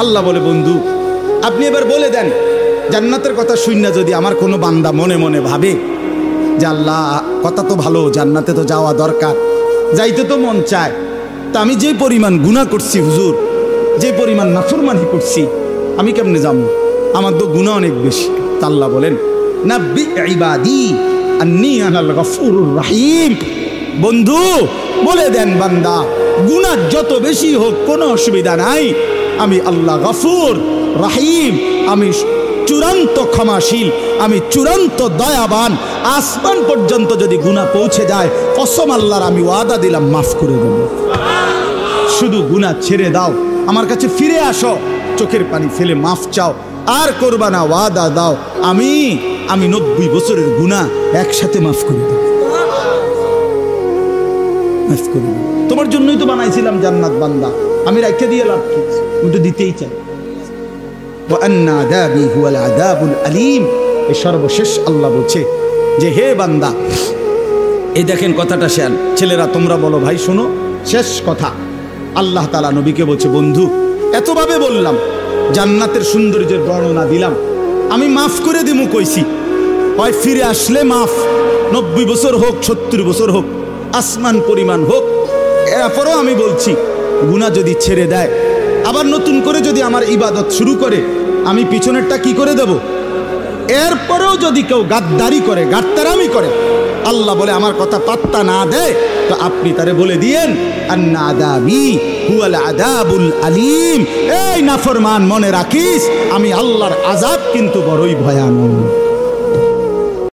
আল্লাহ বলে, বন্ধু আপনি এবার বলে দেন, জান্নাতের কথা শুননা যদি আমার কোনো বান্দা মনে মনে ভাবে যে আল্লাহ কথা তো ভালো, জান্নাতে তো যাওয়া দরকার, যাইতে তো মন চায়, তা আমি যে পরিমাণ গুনাহ করছি হুজুর, যে পরিমাণ নাফরমানি করছি, আমি কেমনে যাবো? আমার তো গুনাহ অনেক বেশি। তা আল্লাহ বলেন, নাব্বি ইবাদি আন্নী আনাল গফুরুর রহিম। বন্ধু বলে দেন, বান্দা গুনাহ যত বেশি হোক কোনো অসুবিধা নাই, আমি আল্লাহ গফুর রহিম, আমি চূড়ান্ত ক্ষমাশীল, আমি চূড়ান্ত দয়াবান। আসমান পর্যন্ত যদি গুনাহ পৌঁছে যায়, কসম আল্লাহর আমি ওয়াদা দিলাম মাফ করে দেব। শুধু গুনাহ ছেড়ে দাও, আমার কাছে ফিরে আসো, চোখের পানি ফেলে মাফ চাও, আর করবা না, ওয়াদা দাও আমি 90 বছরের গুনাহ একসাথে মাফ করে দেব। মাফ করে দেব, তোমার জন্যই তো বানাইছিলাম জান্নাত বান্দা, আমি রাইখা দিয়ে লাভ কি? আমি তো দিতেই চাই। সর্বশেষ আল্লাহ বলছে যে হে বান্দা, এই দেখেন কথাটা শেয়ার, ছেলেরা তোমরা বলো ভাই শোনো, শেষ কথা আল্লাহ তাআলা নবীকে বলছে, বন্ধু এতভাবে বললাম, জান্নাতের সৌন্দর্যের বর্ণনা দিলাম, আমি মাফ করে দিমু কইছি, হয় ফিরে আসলে মাফ, 90 বছর হোক 70 বছর হোক, আসমান পরিমাণ হোক, এরপরও আমি বলছি গুনাহ যদি ছেড়ে দেয়, আবার নতুন করে যদি আমার ইবাদত শুরু করে, আমি পিছনেরটা কি করে দেব? এরপরেও যদি কেউ গাদ্দারি করে, গাদ্দারামি করে, আল্লাহ বলে আমার কথা পাত্তা না দেয়, তো আপনি তারে বলে দিয়েন আন্না আযাবি হুয়াল আযাবুল আলীম। এই নাফরমান মনে রাখিস, আমি আল্লাহর আযাব কিন্তু বড়ই ভয়ানক।